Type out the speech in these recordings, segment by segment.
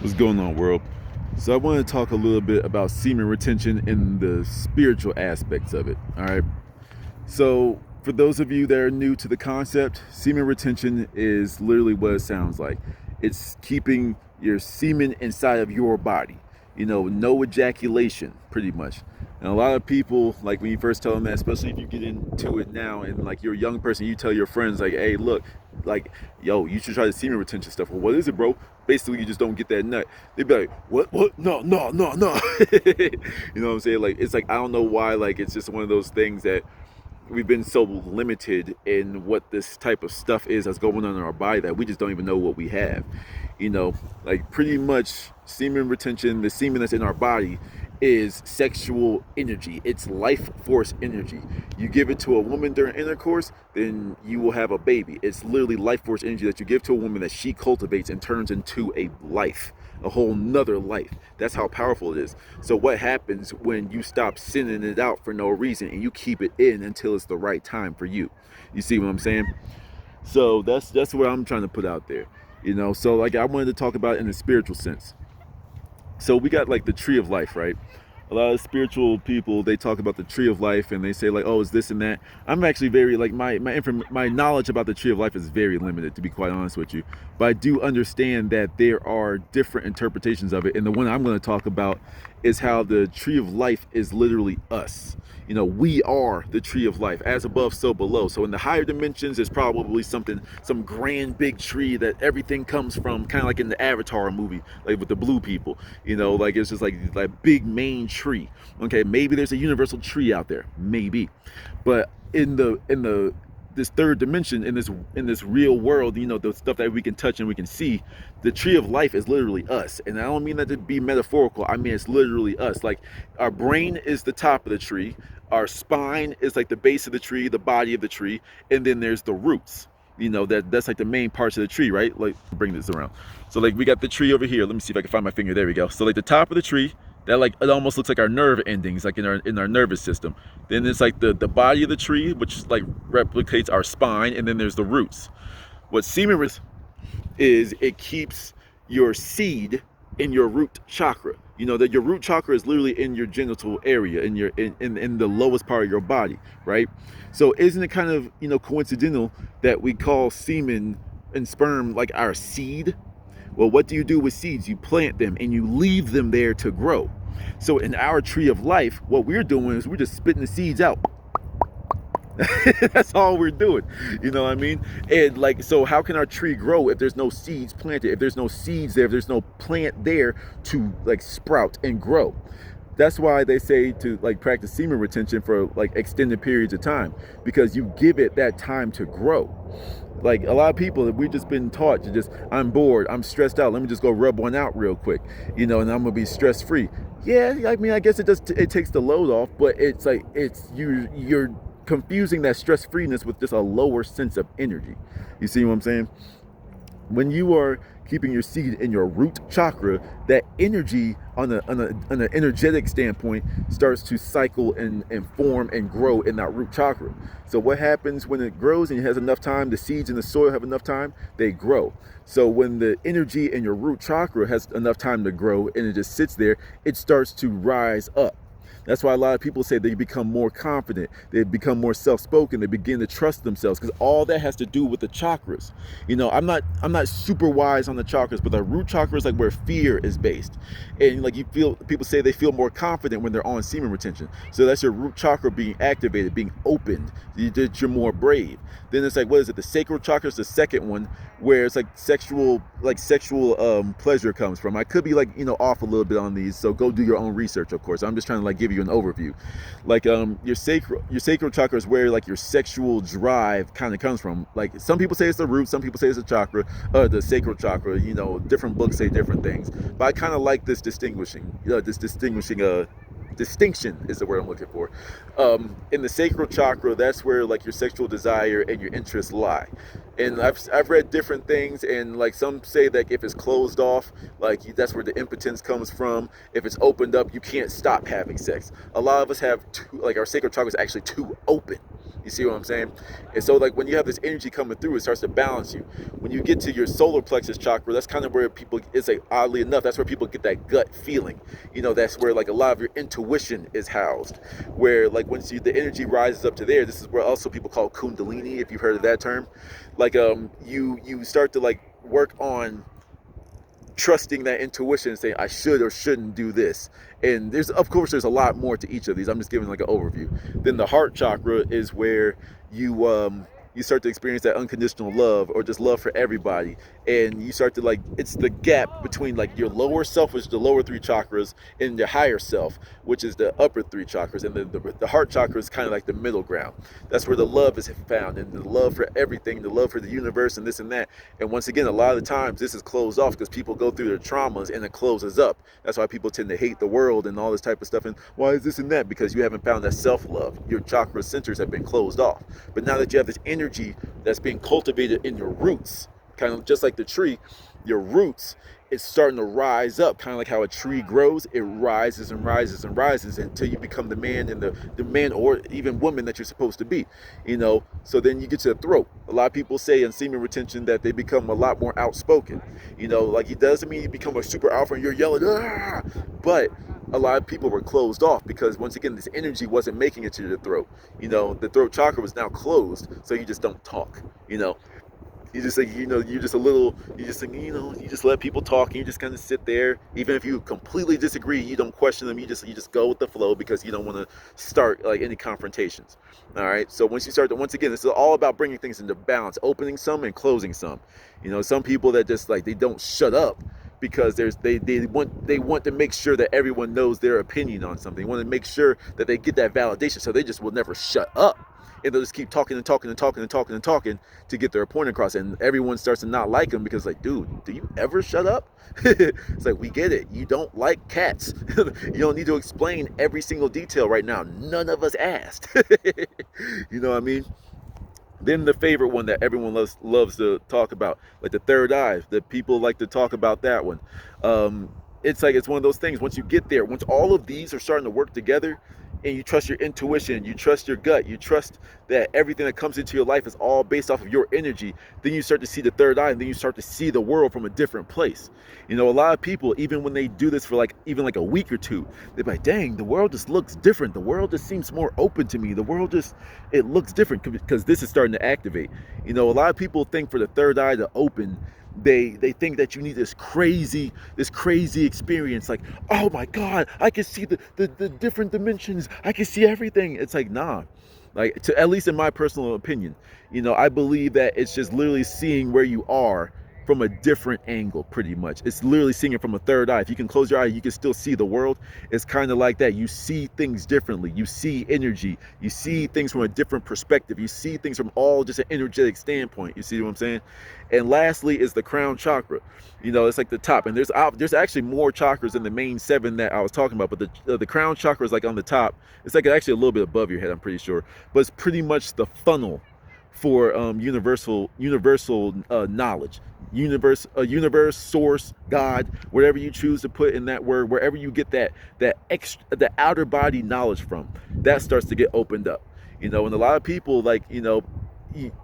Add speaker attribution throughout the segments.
Speaker 1: What's going on, world? So I want to talk a little bit about semen retention and the spiritual aspects of it. All right. So for those of you that are new to the concept, semen retention is literally what it sounds like. It's keeping your semen inside of your body. No ejaculation, pretty much. And a lot of people, like when you first tell them that, especially if you get into it now and like you're a young person, you tell your friends like, hey, look, like, yo, you should try the semen retention stuff. Well, what is it, bro? Basically, you just don't get that nut. They'd be like, what? No. You know what I'm saying? Like, it's like, I don't know why, like, it's just one of those things that we've been so limited in what this type of stuff is that's going on in our body that we just don't even know what we have. Like pretty much semen retention, the semen that's in our body is sexual energy. It's life force energy. You give it to a woman during intercourse, then you will have a baby. It's literally life force energy that you give to a woman that she cultivates and turns into a life, a whole nother life. That's how powerful it is. So what happens when you stop sending it out for no reason and you keep it in until it's the right time for you? You see what I'm saying? So that's what I'm trying to put out there. So like I wanted to talk about it in a spiritual sense. So we got like the tree of life, right? A lot of spiritual people, they talk about the tree of life and they say like, oh, it's this and that. I'm actually very like my knowledge about the tree of life is very limited, to be quite honest with you. But I do understand that there are different interpretations of it. And the one I'm going to talk about is how the tree of life is literally us. We are the tree of life, as above, so below. So in the higher dimensions, there's probably some grand big tree that everything comes from, kind of like in the Avatar movie, like with the blue people. Like it's just like big main tree. Okay, maybe there's a universal tree out there, maybe, but in this third dimension, in this real world, the stuff that we can touch and we can see, the tree of life is literally us. And I don't mean that to be metaphorical. I mean it's literally us. Like our brain is the top of the tree, our spine is like the base of the tree, the body of the tree, and then there's the roots. That's like the main parts of the tree, right? Like, bring this around. So like we got the tree over here. Let me see if I can find my finger. There we go. So like the top of the tree, that like it almost looks like our nerve endings, like in our nervous system. Then it's like the body of the tree, which like replicates our spine, and then there's the roots. What semen is, it keeps your seed in your root chakra. That your root chakra is literally in your genital area, in the lowest part of your body, right? So isn't it kind of coincidental that we call semen and sperm like our seed? Well, what do you do with seeds? You plant them and you leave them there to grow. So in our tree of life, what we're doing is we're just spitting the seeds out. That's all we're doing. You know what I mean? And like, so how can our tree grow if there's no seeds planted, if there's no seeds there, if there's no plant there to like sprout and grow? That's why they say to like practice semen retention for like extended periods of time, because you give it that time to grow. Like a lot of people, we've just been taught to just, I'm bored, I'm stressed out, let me just go rub one out real quick, and I'm gonna be stress free. Yeah, I mean, I guess it takes the load off, but it's like you're confusing that stress freeness with just a lower sense of energy. You see what I'm saying? When you are keeping your seed in your root chakra, that energy on an energetic standpoint starts to cycle and form and grow in that root chakra. So what happens when it grows and it has enough time, the seeds in the soil have enough time, they grow. So when the energy in your root chakra has enough time to grow and it just sits there, it starts to rise up. That's why a lot of people say they become more confident, they become more self-spoken, they begin to trust themselves, because all that has to do with the chakras. I'm not super wise on the chakras, but the root chakra is like where fear is based. And like people say they feel more confident when they're on semen retention. So that's your root chakra being activated, being opened. You're more brave. Then it's like, what is it? The sacral chakra is the second one, where it's like sexual pleasure comes from. I could be like off a little bit on these, so go do your own research, of course. I'm just trying to like give you an overview. Like your sacral chakra is where like your sexual drive kind of comes from. Like some people say it's the root, some people say it's the chakra, the sacral chakra. Different books say different things, but I kind of like this distinction is the word I'm looking for. In the sacral chakra, that's where like your sexual desire and your interests lie. And I've read different things, and like some say that if it's closed off, like that's where the impotence comes from. If it's opened up, you can't stop having sex. A lot of us have our sacral chakra is actually too open. You see what I'm saying? And so like when you have this energy coming through, it starts to balance you. When you get to your solar plexus chakra, that's kind of where people, it's like oddly enough, that's where people get that gut feeling. You know, that's where like a lot of your intuition is housed. Where like once the energy rises up to there, this is where also people call Kundalini, if you've heard of that term. Like you start to like work on trusting that intuition and saying I should or shouldn't do this. And there's, of course, there's a lot more to each of these. I'm just giving like an overview. Then the heart chakra is where you start to experience that unconditional love, or just love for everybody. And you start to like, it's the gap between like your lower self, which is the lower three chakras, and your higher self, which is the upper three chakras. And the heart chakra is kind of like the middle ground. That's where the love is found, and the love for everything, the love for the universe, and this and that. And once again, a lot of the times this is closed off because people go through their traumas and it closes up. That's why people tend to hate the world and all this type of stuff. And why is this and that? Because you haven't found that self-love. Your chakra centers have been closed off. But now that you have this energy that's being cultivated in your roots, kind of just like the tree, your roots, it's starting to rise up, kind of like how a tree grows. It rises and rises and rises until you become the man, and the man or even woman that you're supposed to be, you know. So then you get to the throat. A lot of people say in semen retention that they become a lot more outspoken, you know. Like, it doesn't mean you become a super alpha and you're yelling, ah! But a lot of people were closed off because, once again, this energy wasn't making it to the throat. You know, the throat chakra was now closed, so you just don't talk, you know. You just like, you know, you're just a little, you just like, you know, you just let people talk, and you just kind of sit there. Even if you completely disagree, you don't question them. You just go with the flow because you don't want to start like any confrontations. All right. So once you start to, once again, this is all about bringing things into balance, opening some and closing some. You know, some people that just like, they don't shut up because they want to make sure that everyone knows their opinion on something. They want to make sure that they get that validation, so they just will never shut up. And they'll just keep talking and talking and talking and talking and talking to get their point across. And everyone starts to not like them because, like, dude, do you ever shut up? It's like, we get it. You don't like cats. You don't need to explain every single detail right now. None of us asked. You know what I mean? Then the favorite one that everyone loves to talk about, like the third eye, that people like to talk about that one. It's like, it's one of those things. Once you get there, once all of these are starting to work together, and you trust your intuition, you trust your gut, you trust that everything that comes into your life is all based off of your energy, then you start to see the third eye, and then you start to see the world from a different place. You know, a lot of people, even when they do this for like even like a week or two, they're like, dang, the world just looks different. The world just seems more open to me. The world just, it looks different because this is starting to activate. You know, a lot of people think for the third eye to open, they think that you need this crazy experience, like, oh my god, I can see the different dimensions, I can see everything. It's like, nah. Like, to, at least in my personal opinion, you know, I believe that it's just literally seeing where you are from a different angle, pretty much. It's literally seeing it from a third eye. If you can close your eye, you can still see the world. It's kind of like that. You see things differently. You see energy. You see things from a different perspective. You see things from all just an energetic standpoint. You see what I'm saying? And lastly is the crown chakra. You know, it's like the top. And there's actually more chakras than the main 7 that I was talking about. But the crown chakra is like on the top. It's like actually a little bit above your head, I'm pretty sure. But it's pretty much the funnel for universal knowledge, universe, source, God, whatever you choose to put in that word, wherever you get the outer body knowledge from, that starts to get opened up. You know, and a lot of people, like, you know,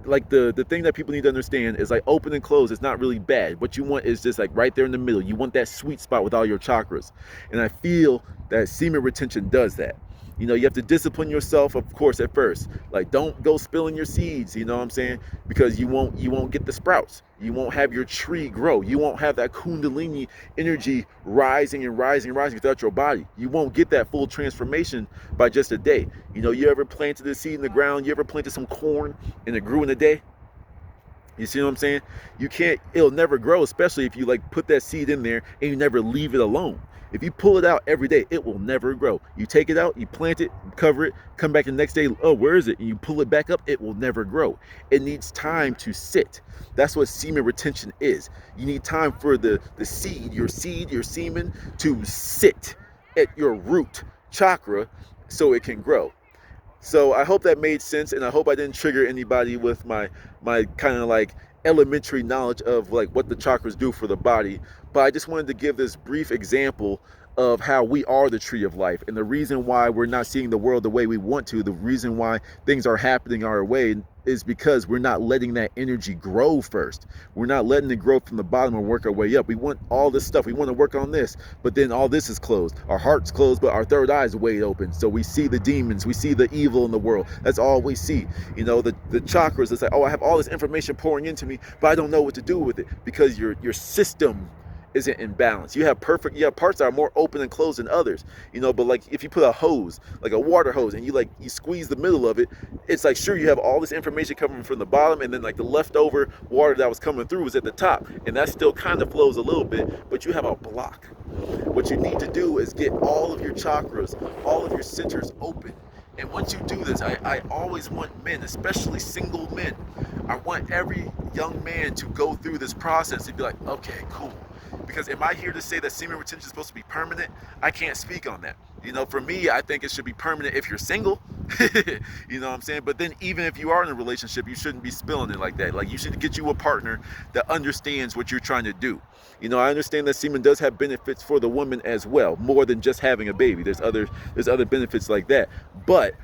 Speaker 1: like the thing that people need to understand is, like, open and close is not really bad. What you want is just like right there in the middle. You want that sweet spot with all your chakras, and I feel that semen retention does that. You know, you have to discipline yourself, of course, at first. Like, don't go spilling your seeds, you know what I'm saying? Because you won't get the sprouts. You won't have your tree grow. You won't have that Kundalini energy rising and rising and rising throughout your body. You won't get that full transformation by just a day. You know, you ever planted a seed in the ground? You ever planted some corn and it grew in a day? You see what I'm saying? It'll never grow, especially if you like put that seed in there and you never leave it alone. If you pull it out every day, it will never grow. You take it out, you plant it, cover it, come back the next day, oh, where is it? And you pull it back up, it will never grow. It needs time to sit. That's what semen retention is. You need time for the seed, your semen, to sit at your root chakra so it can grow. So I hope that made sense, and I hope I didn't trigger anybody with my kind of like elementary knowledge of like what the chakras do for the body. But I just wanted to give this brief example of how we are the tree of life. And the reason why we're not seeing the world the way we want to, the reason why things are happening our way, is because we're not letting that energy grow first. We're not letting it grow from the bottom and work our way up. We want all this stuff. We want to work on this, but then all this is closed. Our heart's closed, but our third eye is wide open. So we see the demons. We see the evil in the world. That's all we see. You know, the chakras, it's like, oh, I have all this information pouring into me, but I don't know what to do with it, because your system isn't in balance. You have parts that are more open and closed than others, you know. But like if you put a hose, like a water hose, and you squeeze the middle of it, it's like, sure, you have all this information coming from the bottom, and then like the leftover water that was coming through was at the top, and that still kind of flows a little bit, but you have a block. What you need to do is get all of your chakras, all of your centers open. And once you do this, I always want men, especially single men, I want every young man to go through this process and be like, okay, cool. Because am I here to say that semen retention is supposed to be permanent? I can't speak on that. You know, for me, I think it should be permanent if you're single. You know what I'm saying? But then even if you are in a relationship, you shouldn't be spilling it like that. Like, you should get you a partner that understands what you're trying to do. You know, I understand that semen does have benefits for the woman as well, more than just having a baby. There's other benefits like that. But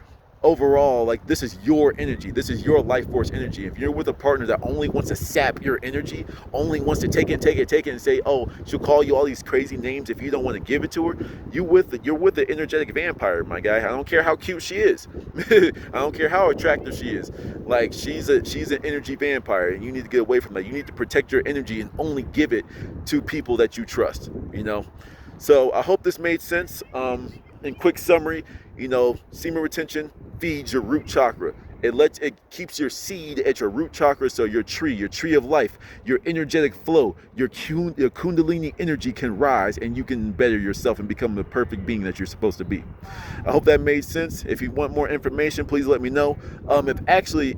Speaker 1: overall, like, this is your energy. This is your life force energy. If you're with a partner that only wants to sap your energy, only wants to take it and say, oh, she'll call you all these crazy names if you don't want to give it to her, you're with the energetic vampire, my guy. I don't care how cute she is. I don't care how attractive she is. Like, she's an energy vampire, and you need to get away from that. You need to protect your energy and only give it to people that you trust, you know? So I hope this made sense. In quick summary, you know, semen retention feeds your root chakra. It keeps your seed at your root chakra, so your tree of life, your energetic flow, your Kundalini energy can rise, and you can better yourself and become the perfect being that you're supposed to be. I hope that made sense. If you want more information, please let me know. If actually,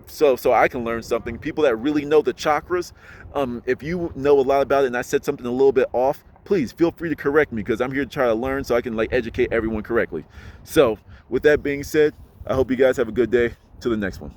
Speaker 1: so I can learn something, people that really know the chakras, if you know a lot about it and I said something a little bit off, please feel free to correct me, because I'm here to try to learn so I can educate everyone correctly. So with that being said, I hope you guys have a good day. Till the next one.